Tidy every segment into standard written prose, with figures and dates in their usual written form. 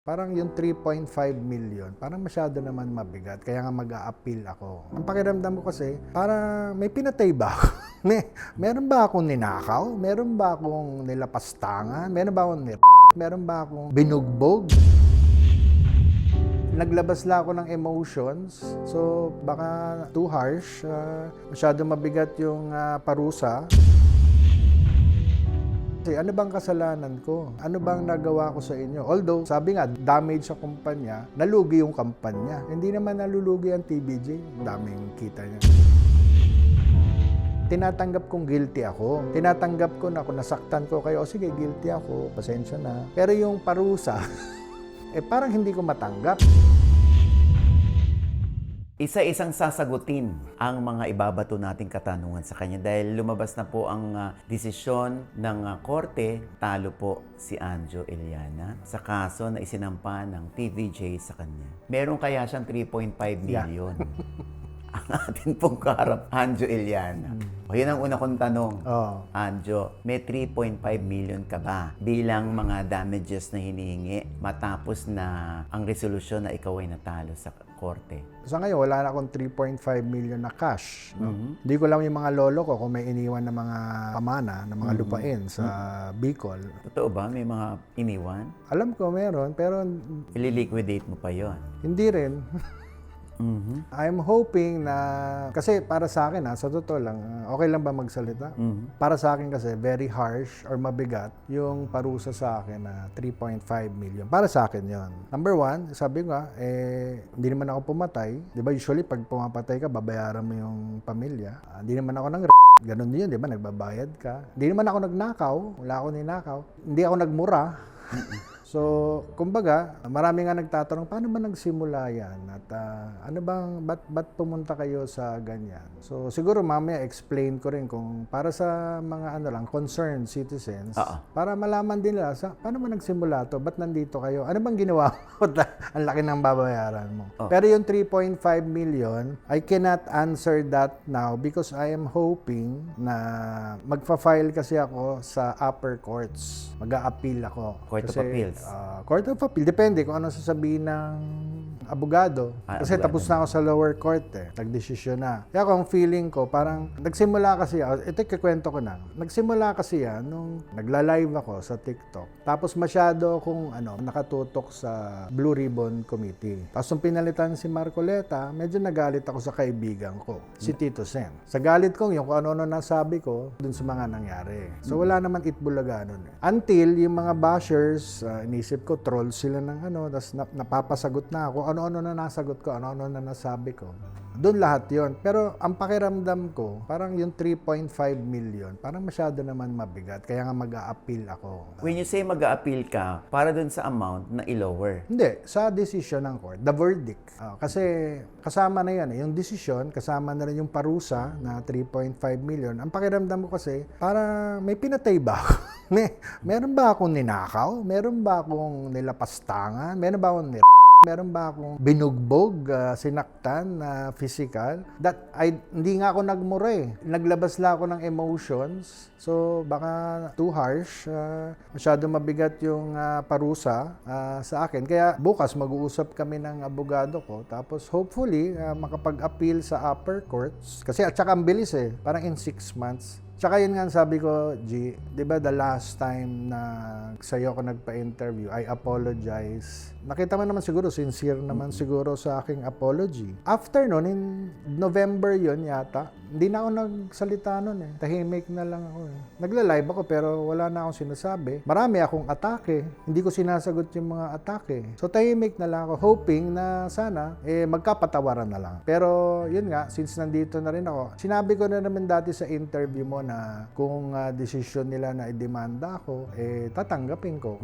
Parang yung 3.5 million, parang masyado naman mabigat. Kaya nga mag-a-appeal ako. Ang pakiramdam ko kasi, parang may pinatay ba ako? Meron ba akong ninakaw? Meron ba akong nilapastangan? Meron ba akong Meron ba akong binugbog? Naglabas lang ako ng emotions. So, baka too harsh. Masyado mabigat yung parusa. Kasi ano bang kasalanan ko? Ano bang nagawa ko sa inyo? Although, sabi nga, damage sa kumpanya, nalugi yung kampanya. Hindi naman nalulugi ang TVJ. Daming kita niya. Tinatanggap kong guilty ako. Tinatanggap ko na kung nasaktan ko kayo, o sige, guilty ako, pasensya na. Pero yung parusa, parang hindi ko matanggap. Isa-isang sasagutin ang mga ibabato nating katanungan sa kanya dahil lumabas na po ang desisyon ng korte. Talo po si Anjo Iliana sa kaso na isinampa ng TVJ sa kanya. Meron kaya siyang 3.5 million. Ang atin pong kaharap, Anjo Iliana. O yun ang una kong tanong. Anjo, may 3.5 million ka ba bilang mga damages na hinihingi matapos na ang resolusyon na ikaw ay natalo sa korte? Sa ngayon, wala na akong 3.5 million na cash. No? Hindi ko lang yung mga lolo ko kung may iniwan na mga pamana, na mga lupain sa Bicol. Totoo ba? May mga iniwan? Alam ko meron, pero Ili-liquidate mo pa yon. hindi rin. I'm hoping na, kasi para sa akin sa totoo lang, okay lang ba magsalita? Para sa akin kasi, very harsh or mabigat yung parusa sa akin na 3.5 million. Para sa akin yon. Number one, sabi ko nga, hindi naman ako pumatay. Di ba usually pag pumapatay ka, babayaran mo yung pamilya. Hindi naman ako ganun yun, di ba? Nagbabayad ka. Hindi naman ako nagnakaw. Wala ako ninakaw. Hindi ako nagmura. So, kumbaga, marami nga nagtatanong, paano ba nagsimula yan? At ano bang, ba't pumunta kayo sa ganyan? So, siguro mamaya explain ko rin kung para sa mga concerned citizens, para malaman din nila, paano ba nagsimula to? Ba't nandito kayo? Ano bang ginawa mo? Ang laki ng babayaran mo. Pero yung 3.5 million, I cannot answer that now because I am hoping na magfa-file kasi ako sa upper courts. Mag-a-appeal ako. Court of Appeals. Court of Appeal. Depende kung ano sasabihin ng abogado. Kasi tapos na ako sa lower court Nagdesisyon na. Kaya kung feeling ko, parang nagsimula kasi, ito kikwento ko na. Nagsimula kasi yan nung nagla-live ako sa TikTok. Tapos masyado akong nakatutok sa Blue Ribbon Committee. Tapos nung pinalitan si Marcoleta, medyo nagalit ako sa kaibigan ko, si Tito Sen. Sa galit ko, yung kung ano-ano nasabi ko dun sa mga nangyari. So wala naman itbulaga nun. Until yung mga bashers, inisip ko, troll sila ng tapos napapasagot na ako. Ano-ano na nasagot ko, ano-ano na nasabi ko. Doon lahat yon. Pero ang pakiramdam ko, parang yung 3.5 million, parang masyado naman mabigat. Kaya nga mag-a-appeal ako. When you say mag-a-appeal ka, para dun sa amount na i-lower? Hindi, sa decision ng court, the verdict. Kasi kasama na yan yung decision, kasama na rin yung parusa na 3.5 million. Ang pakiramdam ko kasi, parang may pinatay ba ako? Meron ba akong ninakaw? Meron ba akong nilapastangan? Meron ba akong meron ba akong binugbog, sinaktan na physical? Hindi nga ako nagmura Naglabas lang ako ng emotions. So, baka too harsh. Masyado mabigat yung parusa sa akin. Kaya bukas mag-uusap kami ng abogado ko. Tapos hopefully, makapag-appeal sa upper courts. Kasi at saka ang bilis Parang in 6 months. Tsaka yun nga sabi ko, G, di ba the last time na sa'yo ako nagpa-interview, I apologize. Nakita mo naman siguro, sincere naman siguro sa aking apology. After nun, in November yun yata, hindi na ako nagsalita nun Tahimik na lang ako Nagla-live ako pero wala na akong sinasabi. Marami akong atake. Hindi ko sinasagot yung mga atake. So tahimik na lang ako, hoping na sana, magkapatawaran na lang. Pero yun nga, since nandito na rin ako, sinabi ko na naman dati sa interview mo na kung desisyon nila na idemanda ako, tatanggapin ko.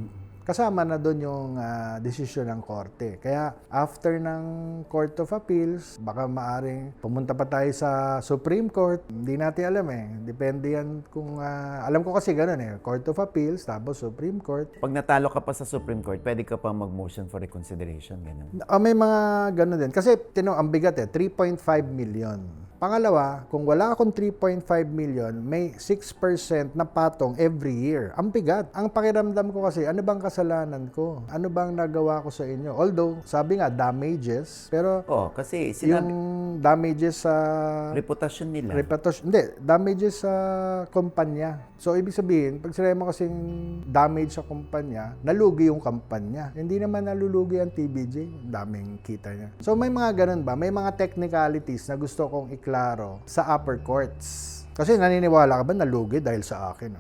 Kasama na doon yung desisyon ng korte. Kaya after ng Court of Appeals, baka maaring pumunta pa tayo sa Supreme Court. Hindi natin alam Depende yan kung... alam ko kasi ganun Court of Appeals, tapos Supreme Court. Pag natalo ka pa sa Supreme Court, pwede ka pa mag-motion for reconsideration, ganun. May mga ganun din. Kasi, ang bigat 3.5 million. Pangalawa, kung wala akong 3.5 million, may 6% na patong every year. Ang bigat. Ang pakiramdam ko kasi, ano bang kasalanan ko? Ano bang nagawa ko sa inyo? Although, sabi nga, damages. Pero, Kasi yung sinabi, damages sa reputasyon nila. damages sa kumpanya. So, ibig sabihin, pag sinabi mo kasing damage sa kumpanya, nalugi yung kumpanya. Hindi naman nalulugi ang TBJ. Daming kita niya. So, may mga ganun ba? May mga technicalities na gusto kong iklaro sa upper courts. Kasi naniniwala ka ba nalugi dahil sa akin?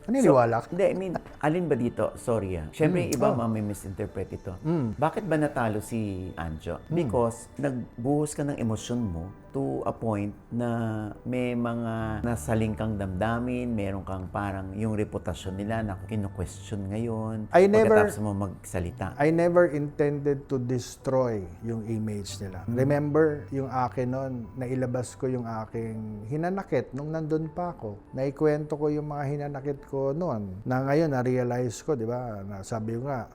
Naniniwala ka? Hindi, I mean, alin ba dito? Sorry Siyempre, yung iba may misinterpret ito. Bakit ba natalo si Anjo? Because nagbuhos ka ng emosyon mo to a point na may mga nasaling kang damdamin, meron kang parang yung reputasyon nila na kino-question ngayon. Pagkatapos mo magsalita. I never intended to destroy yung image nila. Remember, yung akin noon, nailabas ko yung aking hinanakit nung nandun pa ako. Naikwento ko yung mga hinanakit ko noon. Na ngayon, na-realize ko, di ba? Sabi ko nga,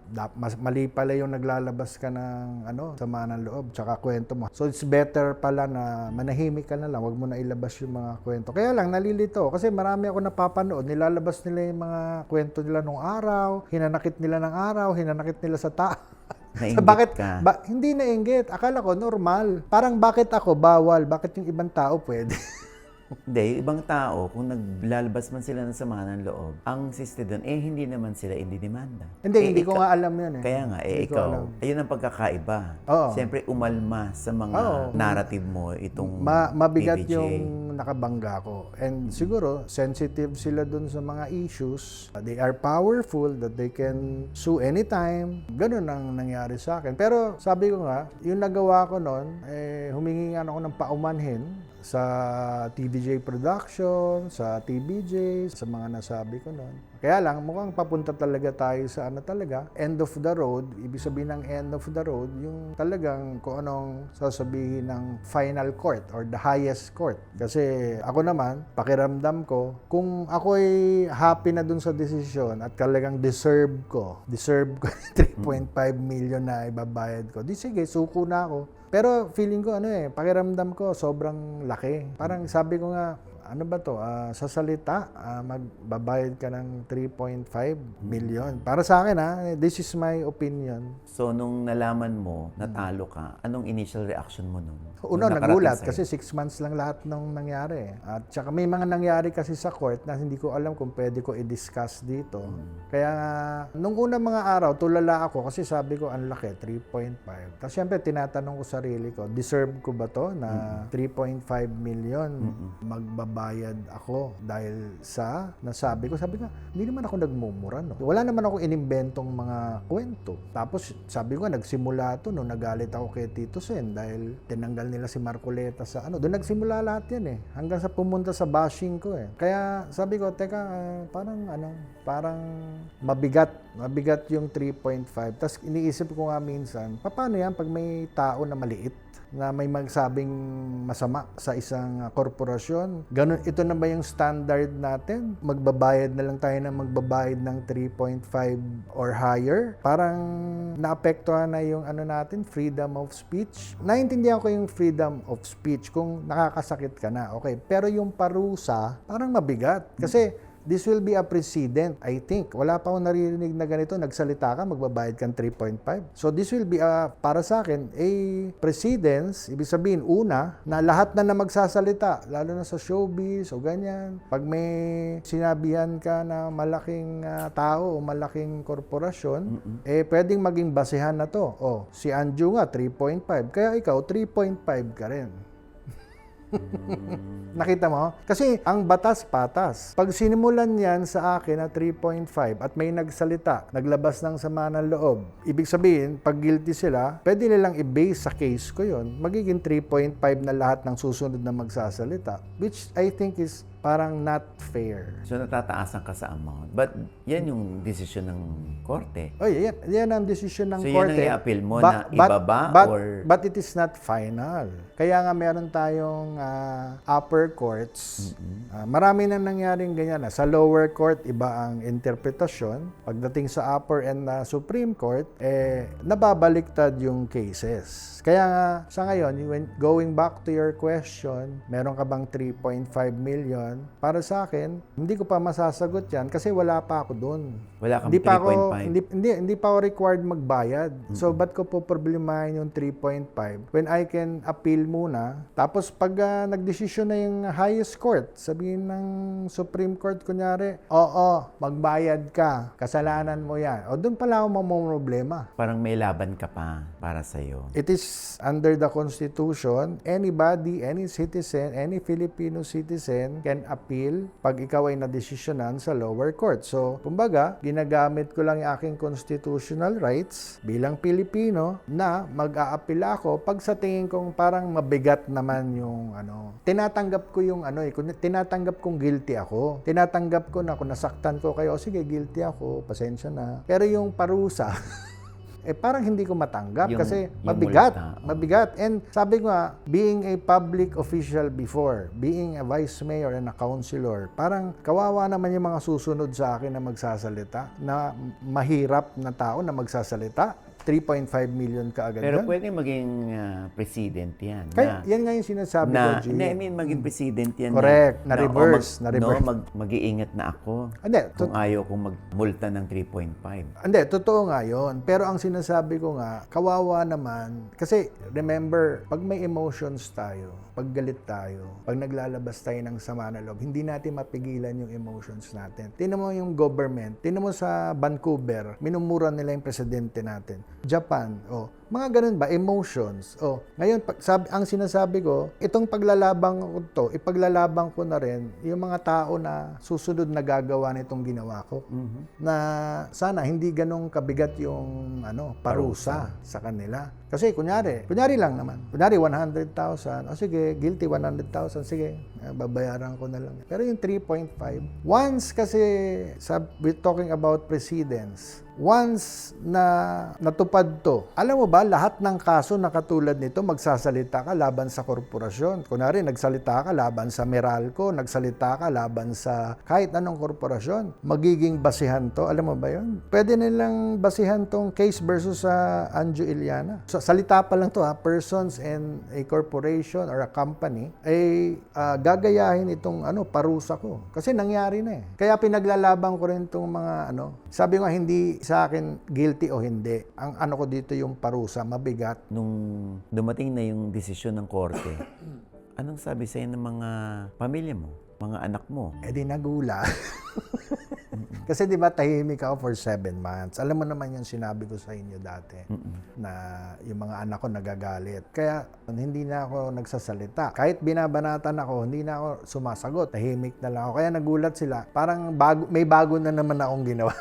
mali pala yung naglalabas ka ng sama ng loob, tsaka kwento mo. So, it's better pala na manahimik ka na lang, wag mo na ilabas yung mga kwento. Kaya lang, nalilito. Kasi marami ako napapanood, nilalabas nila yung mga kwento nila nung araw, hinanakit nila ng araw, hinanakit nila sa tao. Nainggit ka. Hindi nainggit. Akala ko, normal. Parang bakit ako bawal? Bakit yung ibang tao pwede? Hindi, yung ibang tao, kung naglalabas man sila ng sama ng loob, ang siste doon, hindi naman sila indidemanda. Hindi ko nga alam yun eh. Kaya nga, Hindi ko ikaw, alam. ayun ang pagkakaiba. Oo. Siyempre, umalma sa mga narrative mo itong Mabigat PBJ. yung nakabangga ko. And siguro, sensitive sila dun sa mga issues. They are powerful, that they can sue anytime. Ganun ang nangyari sa akin. Pero sabi ko nga, yung nagawa ko noon, humingi nga ako ng paumanhin sa TVJ Production, sa TBJ, sa mga nasabi ko noon. Kaya lang, mukhang papunta talaga tayo sa end of the road. Ibig sabihin ng end of the road, yung talagang kung anong sasabihin ng final court or the highest court. Kasi ako naman, pakiramdam ko, kung ako'y happy na dun sa desisyon at talagang deserve ko 3.5 million na ibabayad ko, di sige, suko na ako. Pero feeling ko pakiramdam ko sobrang laki. Parang sabi ko nga, ano ba to? Sa salita, magbabayad ka ng 3.5 million. Para sa akin this is my opinion. So, nung nalaman mo, natalo ka, anong initial reaction mo nun? Una, Nung nagulat nakarating sa'yo? kasi 6 months lang lahat nung nangyari. At saka may mga nangyari kasi sa court na hindi ko alam kung pwede ko i-discuss dito. Kaya nung unang mga araw, tulala ako kasi sabi ko, ang laki, 3.5. Tapos syempre, tinatanong ko sarili ko, deserve ko ba to na 3.5 million magbabayad ako dahil sa nasabi ko? Sabi ko, hindi naman ako nagmumura. No? Wala naman ako inimbentong mga kwento. Tapos sabi ko, nagsimula to nung nagalit ako kay Tito Sen dahil tinanggal nila si Marcoleta sa doon nagsimula lahat yan hanggang sa pumunta sa bashing ko Kaya sabi ko, teka, parang mabigat yung 3.5. Tapos iniisip ko nga minsan, paano yan pag may tao na maliit na may magsabing masama sa isang korporasyon? Ganun, ito na ba yung standard natin? Magbabayad na lang tayo magbabayad ng 3.5 or higher? Parang naapektuhan na yung natin, freedom of speech. Naintindihan ko yung freedom of speech kung nakakasakit ka na. Okay, pero yung parusa, parang mabigat. Kasi this will be a precedent, I think. Wala pa akong naririnig na ganito, nagsalita ka, magbabayad kang 3.5. So this will be, para sa akin, a precedence. Ibig sabihin, una, na lahat na magsasalita, lalo na sa showbiz o ganyan. Pag may sinabihan ka na malaking tao o malaking korporasyon, pwedeng maging basehan na to. Si Anjo nga, 3.5. Kaya ikaw, 3.5 ka rin. Nakita mo? Kasi ang batas patas. Pag sinimulan yan sa akin na 3.5 at may nagsalita, naglabas ng sama ng loob, ibig sabihin, pag guilty sila, pwede nilang i-base sa case ko yon. Magiging 3.5 na lahat ng susunod na magsasalita. Which I think is parang not fair. So natataasan ka sa amount. But yan yung desisyon ng korte. Oh, yan ang desisyon ng So korte. yan ang i-appeal mo na ibaba or... But it is not final. Kaya nga meron tayong upper courts. Marami na nangyaring ganyan. Sa lower court, iba ang interpretasyon. Pagdating sa upper and Supreme Court, nababaliktad yung cases. Kaya nga, sa ngayon, going back to your question, meron ka bang 3.5 million? Para sa akin, hindi ko pa masasagot yan kasi wala pa ako dun. Wala kang Hindi pa ako 3.5? hindi pa ako required magbayad. So ba't ko po problemahin yung 3.5 when I can appeal muna? Tapos pag nagdesisyon na yung highest court, sabihin ng Supreme Court kunyari, oo, magbayad ka, kasalanan mo yan. O doon pala ako mamomroblema. Parang may laban ka pa para sa'yo. It is under the Constitution, anybody, any citizen, any Filipino citizen can appeal pag ikaw ay nadesisyonan sa lower court. So, kumbaga, ginagamit ko lang yung aking constitutional rights bilang Pilipino na mag-a-appeal ako pag sa tingin kong parang mabigat naman yung tinatanggap ko yung tinatanggap kong guilty ako. Tinatanggap ko na kung nasaktan ko kayo, sige, guilty ako, pasensya na. Pero yung parusa, parang hindi ko matanggap kasi mabigat. Mabigat. And sabi ko nga, being a public official before, being a vice mayor and a councilor, parang kawawa naman yung mga susunod sa akin na magsasalita, na mahirap na tao na magsasalita. 3.5 million ka agad. Pero yan. pwede maging president yan. Kaya, yan nga yung sinasabi ko, G. I mean, maging president yan. Correct. Na-reverse. Mag-iingat na ako Hindi, kung ayaw kong magmulta ng 3.5. Hindi, totoo nga yun. Pero ang sinasabi ko nga, kawawa naman. Kasi, remember, pag may emotions tayo, pag galit tayo, pag naglalabas tayo ng sama na loob, hindi natin mapigilan yung emotions natin. Tingnan mo yung government. Tingnan mo sa Vancouver, minumura nila yung presidente natin. Japan, mga ganun ba, emotions. Ngayon, ang sinasabi ko, itong paglalabang ko to, ipaglalaban ko na rin yung mga tao na susunod na gagawa nitong ginawa ko. Na sana hindi ganong kabigat yung parusa sa kanila. Kasi kunyari lang naman. Kunyari 100,000, sige, guilty 100,000, sige, babayaran ko na lang. Pero yung 3.5, once kasi, we're talking about precedents, once na natupad to, alam mo ba, lahat ng kaso na katulad nito, magsasalita ka laban sa korporasyon. Kunwari, nagsalita ka laban sa Meralco, nagsalita ka laban sa kahit anong korporasyon. Magiging basihan to. Alam mo ba yun? Pwede nilang basihan tong case versus sa Anjo Iliana. So, salita pa lang to, persons and a corporation or a company, ay gagayahin itong parusa ko. Kasi nangyari na eh. Kaya pinaglalaban ko rin itong mga sabi nga hindi sa akin guilty o hindi. Ang ko dito yung parusa, mabigat. Nung dumating na yung desisyon ng korte, anong sabi sa'yo ng mga pamilya mo, mga anak mo? Di nagula. Kasi di ba tahimik ako for 7 months. Alam mo naman yung sinabi ko sa inyo dati na yung mga anak ko nagagalit. Kaya hindi na ako nagsasalita. Kahit binabanatan ako, hindi na ako sumasagot. Tahimik na lang ako. Kaya nagulat sila. Parang may bago na naman akong ginawa.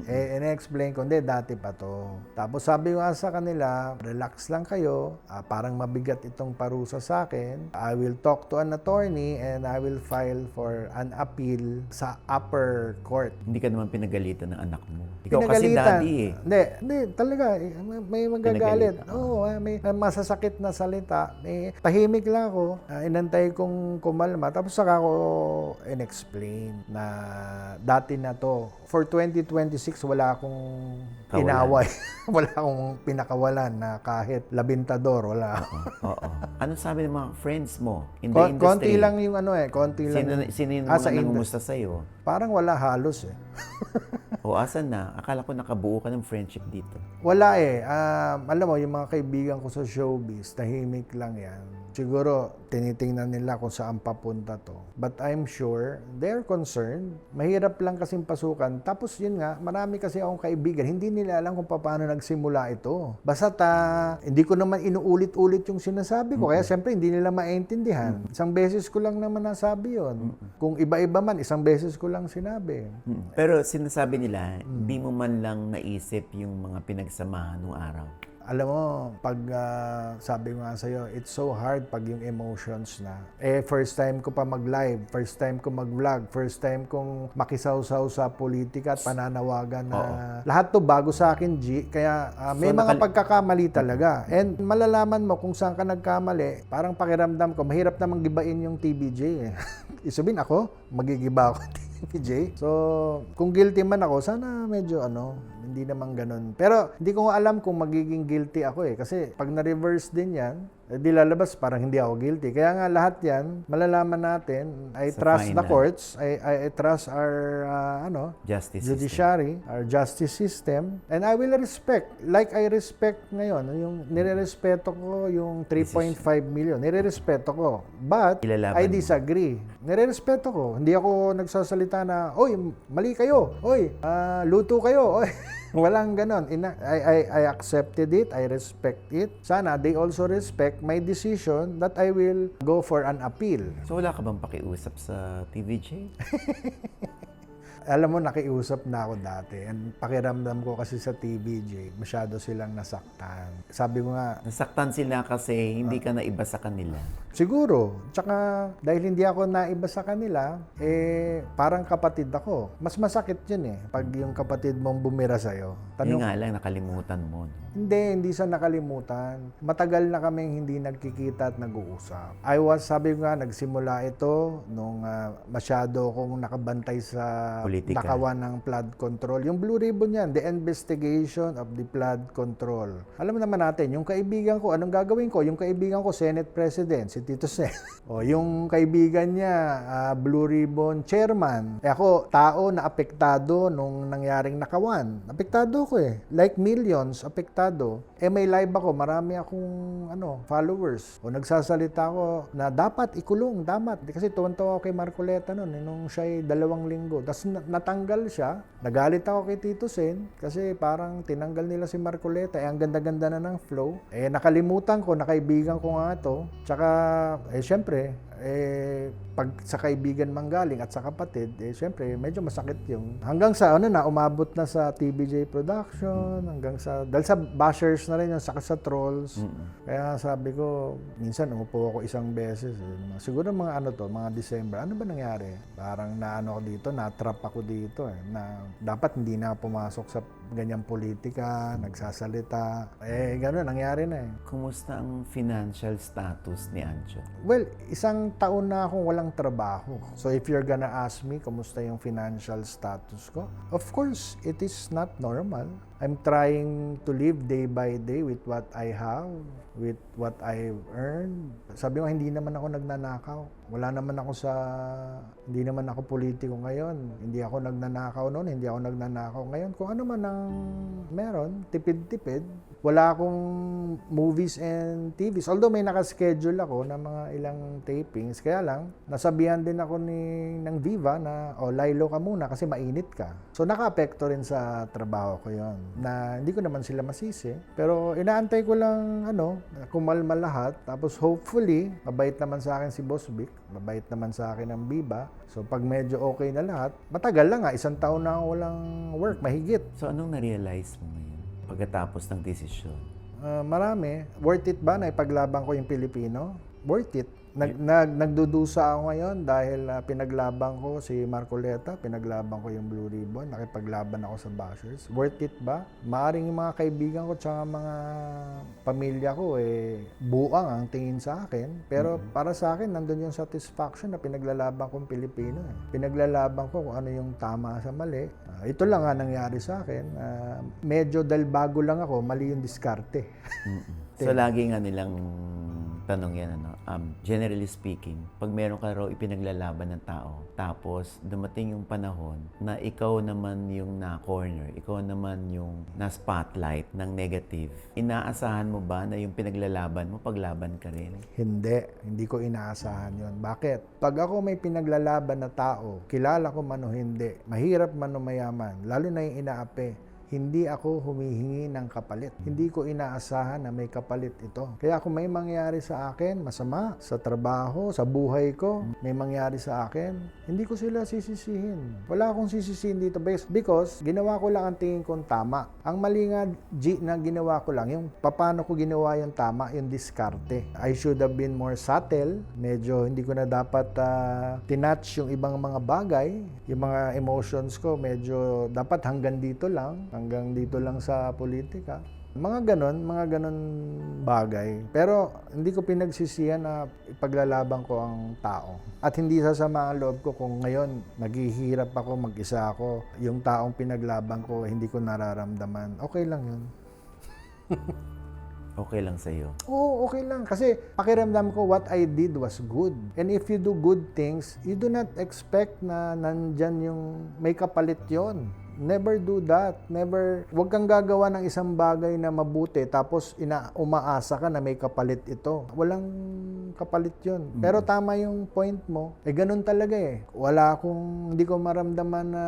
In-explain ko, hindi, dati pa to. Tapos sabi ko sa kanila, relax lang kayo. Parang mabigat itong parusa sa akin. I will talk to an attorney and I will file for an appeal sa upper court. Hindi ka naman pinagalitan ng anak mo. Ikaw kasi daddy eh. Hindi, talaga. May magagalit. Oo, may masasakit na salita. Tahimik lang ako. Inantay kong kumalma. Tapos saka ako in-explain na dati na to. For 2026, wala akong inaway. Wala akong pinakawalan na kahit labintador. Wala. Oo. Anong sabi ng mga friends mo in the industry? Konti lang yung konti lang. Sino yung mga nangumusta sa'yo? Parang wala halos eh. O asan na? Akala ko nakabuo ka ng friendship dito. Wala eh. Alam mo, yung mga kaibigan ko sa showbiz, tahimik lang yan. Siguro, tinitingnan nila kung saan papunta to. But I'm sure, they're concerned. Mahirap lang kasing pasukan. Tapos yun nga, marami kasi akong kaibigan, hindi nila alam kung paano nagsimula ito. Basta hindi ko naman inuulit-ulit yung sinasabi ko. Kaya siyempre, hindi nila maintindihan. Isang beses ko lang naman nasabi yun. Kung iba-iba man, isang beses ko lang sinabi. Pero sinasabi nila, di mo man lang naisip yung mga pinagsamahan nung araw. Alam mo, pag sabi ko nga sa'yo, it's so hard pag yung emotions na. First time ko pa mag-live, first time ko mag-vlog, first time kong makisawsaw sa politika at pananawagan na lahat to bago sa akin, G. Kaya may mga pagkakamali talaga. And malalaman mo kung saan ka nagkamali, parang pakiramdam ko, mahirap namang gibain yung TBJ. Isubin ako, magigiba ako TBJ. So, kung guilty man ako, sana medyo hindi naman ganun. Pero hindi ko alam kung magiging guilty ako kasi pag na-reverse din yan, di lalabas parang hindi ako guilty. Kaya nga lahat yan, malalaman natin. I trust the courts. I trust our justice judiciary, our justice system. And I will respect. Like I respect ngayon, yung nire-respeto ko yung 3.5 million. Nire-respeto ko. But I disagree. Nire-respeto ko. Hindi ako nagsasalita na, oy, mali kayo. Oy, luto kayo. Oy. Walang ganon. I accepted it. I respect it. Sana they also respect my decision that I will go for an appeal. So wala ka bang pakiusap sa TVJ? Alam mo, nakiusap na ako dati. And pakiramdam ko kasi sa TVJ, masyado silang nasaktan. Sabi ko nga, Nasaktan sila kasi hindi ka naiba sa kanila. siguro. Tsaka dahil hindi ako naiba sa kanila, parang kapatid ako. Mas masakit yun pag yung kapatid mong bumira sa'yo. Hindi nga lang, nakalimutan mo. No? Hindi sa nakalimutan. Matagal na kaming hindi nagkikita at nag-uusap. Sabi ko nga, nagsimula ito nung masyado akong nakabantay sa Politika. nakawan ng flood control. Yung Blue Ribbon yan, the investigation of the flood control. Alam naman natin, yung kaibigan ko, anong gagawin ko? Yung kaibigan ko, Senate President, si Tito Sen. Yung kaibigan niya, Blue Ribbon Chairman. Ako, tao na apektado nung nangyaring nakawan. Apektado ko Like millions, apektado. May live ako, marami akong followers. O nagsasalita ako na dapat ikulong, dapat. Kasi tuwan-tuwa ako kay Marcoleta noon, nung siya'y 2 linggo. Tapos natanggal siya. Nagalit ako kay Tito Sen kasi parang tinanggal nila si Marcoleta. Ang ganda-ganda na ng flow. Nakalimutan ko, nakaibigan ko nga ito. Tsaka, syempre, pag sa kaibigan manggaling at sa kapatid, syempre, medyo masakit yung. Hanggang sa, umabot na sa TBJ Production, hanggang sa, dahil sa bashers na rin yung saka sa trolls. Kaya sabi ko, minsan umupo ako isang beses. Siguro mga mga December. Ano ba nangyari? Parang naano ako dito, na-trap ako dito na dapat hindi na pumasok sa ganyang politika, nagsasalita. Gano'n, nangyari na Kumusta ang financial status ni Anjo? Well, isang taon na akong walang trabaho. So if you're gonna ask me, kumusta yung financial status ko? Of course, it is not normal. I'm trying to live day by day with what I have, with what I've earned. Sabi ko, hindi naman ako nagnanakaw. Hindi naman ako politiko ngayon. Hindi ako nagnanakaw noon, hindi ako nagnanakaw ngayon. Kung ano man ang meron, tipid-tipid. Wala akong movies and TVs. Although may nakaschedule ako ng mga ilang tapings. Kaya lang, nasabihan din ako ng Viva na, laylo ka muna kasi mainit ka. So naka-apekto rin sa trabaho ko yon na hindi ko naman sila masisi. Pero inaantay ko lang, kumalma lahat. Tapos hopefully, mabait naman sa akin si Boss Vic. Mabait naman sa akin ang Viva. So pag medyo okay na lahat, matagal lang 1 taon na ako walang work, mahigit. So anong na-realize mo ngayon pagkatapos ng desisyon? Marami. Worth it ba na ipaglaban ko yung Pilipino? Worth it. Nagdudusa ako ngayon dahil pinaglaban ko si Marcoleta, pinaglaban ko yung Blue Ribbon, nakipaglaban ako sa bashers. Worth it ba? Maaring yung mga kaibigan ko tsaka mga pamilya ko buang ang tingin sa akin. Pero para sa akin, nandun yung satisfaction na pinaglalaban kong Pilipino. Pinaglalaban ko kung ano yung tama sa mali. Ito lang nga nangyari sa akin. Medyo dahil bago lang ako, mali yung diskarte. So lagi nga nilang tanong yan, generally speaking, pag meron ka raw ipinaglalaban ng tao, tapos dumating yung panahon na ikaw naman yung na-corner, ikaw naman yung na-spotlight ng negative, inaasahan mo ba na yung pinaglalaban mo, paglaban ka rin? Hindi ko inaasahan yon. Bakit? Pag ako may pinaglalaban na tao, kilala ko man o hindi, mahirap man o mayaman, lalo na yung inaapi, hindi ako humihingi ng kapalit. Hindi ko inaasahan na may kapalit ito. Kaya kung may mangyari sa akin, masama, sa trabaho, sa buhay ko, may mangyari sa akin, hindi ko sila sisisihin. Wala akong sisisihin dito because ginawa ko lang ang tingin kong tama. Ang mali nga, na ginawa ko lang, yung paano ko ginawa yung tama, yung diskarte. I should have been more subtle. Medyo hindi ko na dapat tinatch yung ibang mga bagay. Yung mga emotions ko, medyo dapat hanggang dito lang sa politika. Mga ganon bagay. Pero hindi ko pinagsisihan na ipaglalaban ko ang tao. At hindi sasama ang loob ko kung ngayon naghihirap ako, mag-isa ako, yung taong pinaglaban ko, hindi ko nararamdaman. Okay lang yun. Okay lang sa'yo. Oo, okay lang. Kasi pakiramdam ko what I did was good. And if you do good things, you do not expect na nandyan yung may kapalit yon. Never do that. Never. Huwag kang gagawa ng isang bagay na mabuti tapos umaasa ka na may kapalit ito. Walang kapalit yon. Pero tama yung point mo. Ganun talaga eh. Hindi ko maramdaman na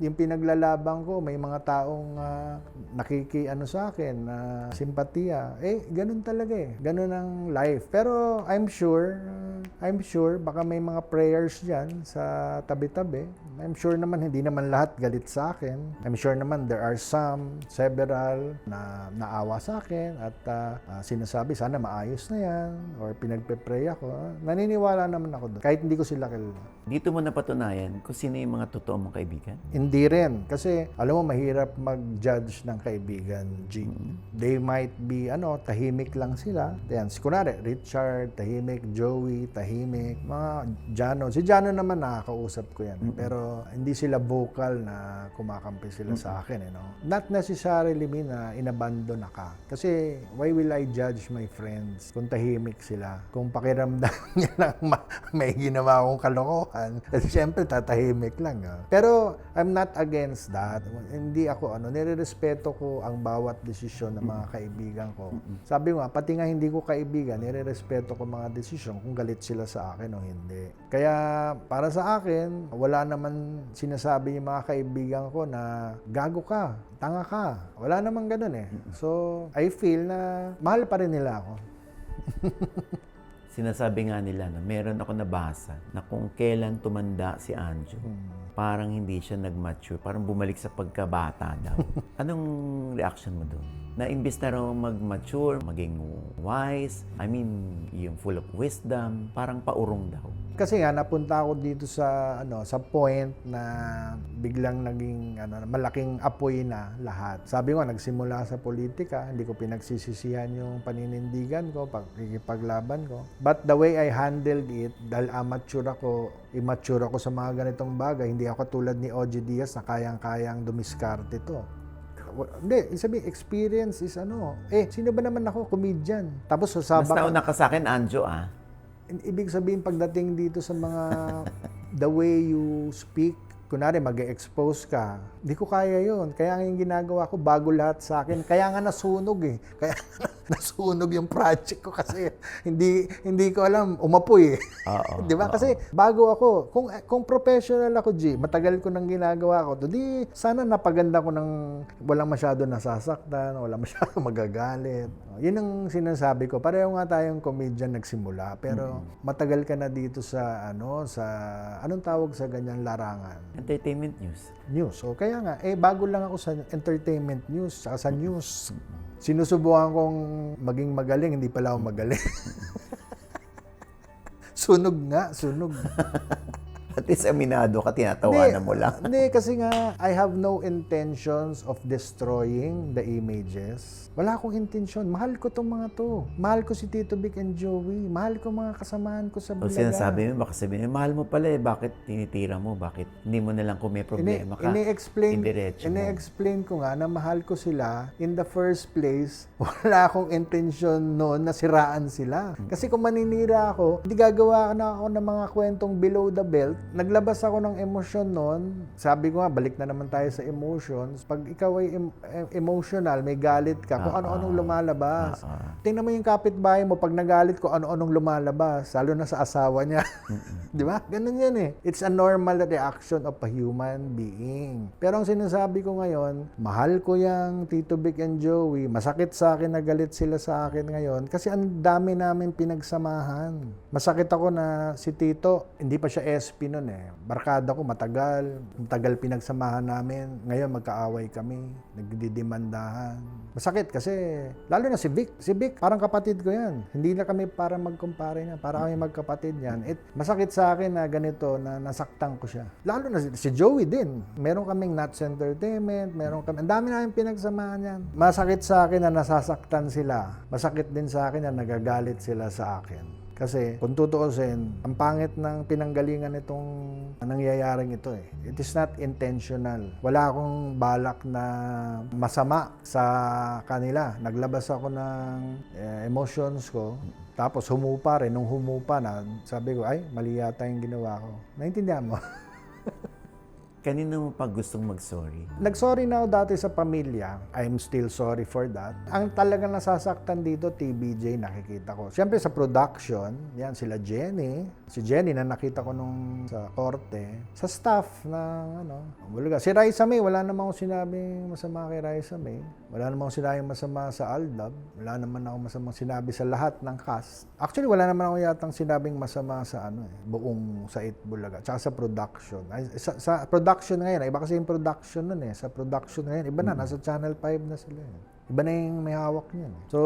yung pinaglalaban ko, may mga taong nakikiano sa akin, na simpatiya. Ganun talaga eh. Ganun ang life. Pero I'm sure, baka may mga prayers dyan sa tabi-tabi. I'm sure naman, hindi naman lahat galit sa akin. I'm sure naman there are several na naawa sa akin at sinasabi, sana maayos na yan, or pinagpe-pray ako. Naniniwala naman ako doon, kahit hindi ko sila kilala. Dito mo napatunayan kung sino yung mga totoo mong kaibigan? Hindi rin. Kasi, alam mo, mahirap mag-judge ng kaibigan, G. They might be, tahimik lang sila. Yan, kunwari, Richard, tahimik, Joey, tahimik, mga Jano. Si Jano naman, nakakausap ko yan. Pero, hindi sila vocal na kumakampi sila sa akin, Not necessarily mean na inabandon na ka. Kasi, why will I judge my friends kung tahimik sila? Kung pakiramdam niya lang may ginawa akong kalokohan, siyempre tatahimik lang. Pero I'm not against that. Hindi ako nirerespeto ko ang bawat desisyon ng mga kaibigan ko. Sabi ko pati nga hindi ko kaibigan, nirerespeto ko mga desisyon kung galit sila sa akin o hindi. Kaya para sa akin, wala naman sinasabi yung mga kaibigan ko na gago ka, tanga ka. Wala naman ganun eh. So I feel na mahal pa rin nila ako. Sinasabi nga nila na meron ako nabasa na kung kailan tumanda si Anjo, parang hindi siya nag-mature, parang bumalik sa pagkabata daw. Anong reaction mo doon? Na imbis na raw mag-mature, maging wise, yung full of wisdom, parang paurong daw. Kasi nga napunta ako dito sa sa point na biglang naging malaking apoy na lahat. Sabi ko nagsimula sa politika, hindi ko pinagsisisihan yung paninindigan ko, pagkikipaglaban ko. But the way I handled it, dahil immature ako sa mga ganitong bagay, hindi ako tulad ni OG Diaz na kayang-kayang dumiskarte to. Hindi, sabi experience is sino ba naman ako, comedian. Tapos Mas nauna ka sa akin, Anjo, Ibig sabihin pagdating dito sa mga the way you speak, kunwari mag-expose ka, di ko kaya yun. Kaya yung ginagawa ko, bago lahat sa akin. Kaya nga nasunog eh. Kaya nasunog yung project ko kasi hindi ko alam, umapoy eh. Di ba? Kasi bago ako, kung professional ako, G, matagal ko nang ginagawa ko, di sana napaganda ko ng walang masyado nasasaktan, walang masyado magagalit. Yun ang sinasabi ko. Pareho nga tayong comedian nagsimula, pero matagal ka na dito sa anong tawag sa ganyang larangan? Entertainment news. News. So kaya nga, bago lang ako sa entertainment news, saka sa news. Sinusubukan kong maging magaling, hindi pala ako magaling. Sunog. At least aminado ka, tinatawanan mo lang. Hindi, kasi nga, I have no intentions of destroying the images. Wala akong intensyon. Mahal ko tong mga to. Mahal ko si Tito Vic and Joey. Mahal ko mga kasamahan ko sa O Bulaga. sinasabi mo, baka sabihin, mahal mo pala bakit tinitira mo? Bakit hindi mo na lang kung may problema ka? Ini-explain ko nga na mahal ko sila. In the first place, wala akong intensyon noon na siraan sila. Kasi kung maninira ako, hindi gagawa na ako ng mga kwentong below the belt naglabas ako ng emosyon noon. Sabi ko nga, balik na naman tayo sa emotions. Pag ikaw ay emotional, may galit ka, kung ano-anong lumalabas. Tingnan mo yung kapitbahay mo, pag nagalit ko, ano-anong lumalabas. Lalo na sa asawa niya. Di ba? Ganun yan eh. It's a normal reaction of a human being. Pero ang sinasabi ko ngayon, mahal ko yung Tito Vic and Joey. Masakit sa akin na galit sila sa akin ngayon kasi ang dami namin pinagsamahan. Masakit ako na si Tito, hindi pa siya SP noon eh. Barkada ko matagal pinagsamahan namin. Ngayon magkaaway kami, nagdidemandahan. Masakit kasi, lalo na si Vic. Si Vic, parang kapatid ko yan. Hindi na kami para mag-compare niya. Para kami magkapatid yan. Masakit sa akin na ganito, na nasaktan ko siya. Lalo na si Joey din. Meron kaming Nuts Entertainment, ang dami namin pinagsamahan yan. Masakit sa akin na nasasaktan sila. Masakit din sa akin na nagagalit sila sa akin. Kasi kung tutuusin, ang pangit ng pinanggalingan itong nangyayaring ito eh. It is not intentional. Wala akong balak na masama sa kanila. Naglabas ako ng emotions ko. Tapos humupa rin. Nung humupa na, sabi ko, ay, mali yata yung ginawa ko. Naintindihan mo? Kanino mo pa gustong mag-sorry? Nag-sorry na ako dati sa pamilya. I'm still sorry for that. Ang talagang nasasaktan dito, TBJ, nakikita ko. Siyempre sa production, yan sila Jenny. Si Jenny na nakita ko nung sa korte. Sa staff ng bulaga. Si Raisa May, wala namang akong sinabing masama kay Raisa May. Wala namang akong sinabing masama sa Aldab. Wala naman akong masamang sinabi sa lahat ng cast. Actually, wala naman ako yatang sinabing masama sa buong Sait Bulaga. Tsaka sa production. Sa production ngayon, iba kasi yung production nun eh. Sa production ngayon, iba na, nasa Channel 5 na sila eh. Iba na yung may hawak niyan. So,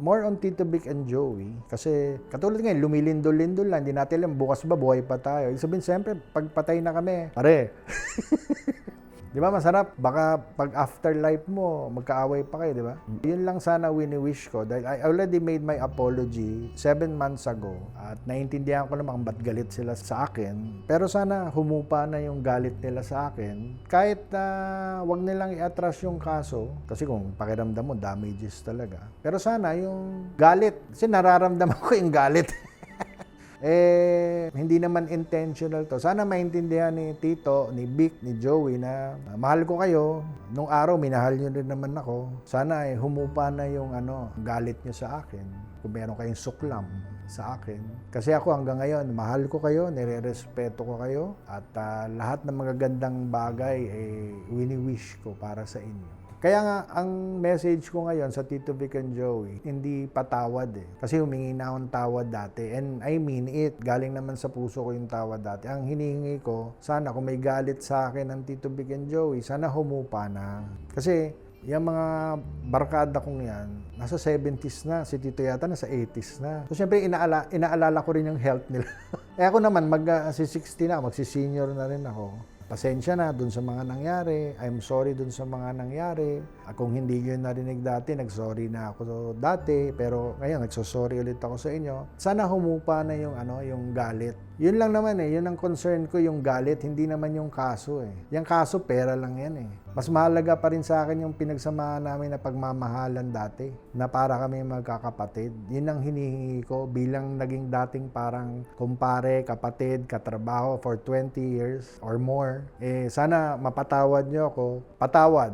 more on Tito Vic and Joey. Kasi, katulad ngayon, lumilindol-lindol lang. Hindi natin alam, bukas ba, buhay pa tayo. Ibig sabihin, siyempre, pagpatay na kami, pare. Di ba masarap? Baka pag afterlife mo, magkaaway pa kayo, di ba? Yun lang sana wini-wish ko dahil I already made my apology 7 months ago at naiintindihan ko naman ba't galit sila sa akin. Pero sana humupa na yung galit nila sa akin. Kahit wag nilang i-atras yung kaso kasi kung pakiramdam mo, damages talaga. Pero sana yung galit, kasi nararamdaman ko yung galit. Hindi naman intentional to. Sana maintindihan ni Tito, ni Vic, ni Joey na mahal ko kayo. Nung araw, minahal nyo rin naman ako. Sana humupa na yung galit nyo sa akin. Kung meron kayong suklam sa akin. Kasi ako hanggang ngayon, mahal ko kayo, nire-respeto ko kayo. At lahat ng magagandang bagay, wini-wish ko para sa inyo. Kaya nga, ang message ko ngayon sa Tito Vic and Joey, hindi patawad eh. Kasi humingi na akong tawad dati. And I mean it. Galing naman sa puso ko yung tawad dati. Ang hinihingi ko, sana kung may galit sa akin ng Tito Vic and Joey, sana humupa na. Kasi yung mga barkada kong yan, nasa 70s na. Si Tito yata nasa 80s na. So syempre, inaalala ko rin yung health nila. Ako naman, mag-60 na, magsi-senior na rin ako. Pasensya na dun sa mga nangyari. I'm sorry dun sa mga nangyari. Kung hindi nyo narinig dati, nag-sorry na ako dati. Pero ngayon, nagsosorry ulit ako sa inyo. Sana humupa na yung galit. Yun lang naman eh. Yun ang concern ko, yung galit. Hindi naman yung kaso eh. Yung kaso, pera lang yan eh. Mas mahalaga pa rin sa akin yung pinagsamahan namin na pagmamahalan dati. Na para kami magkakapatid. Yun ang hinihingi ko bilang naging dating parang kumpare, kapatid, katrabaho for 20 years or more. Sana mapatawad nyo ako. Patawad.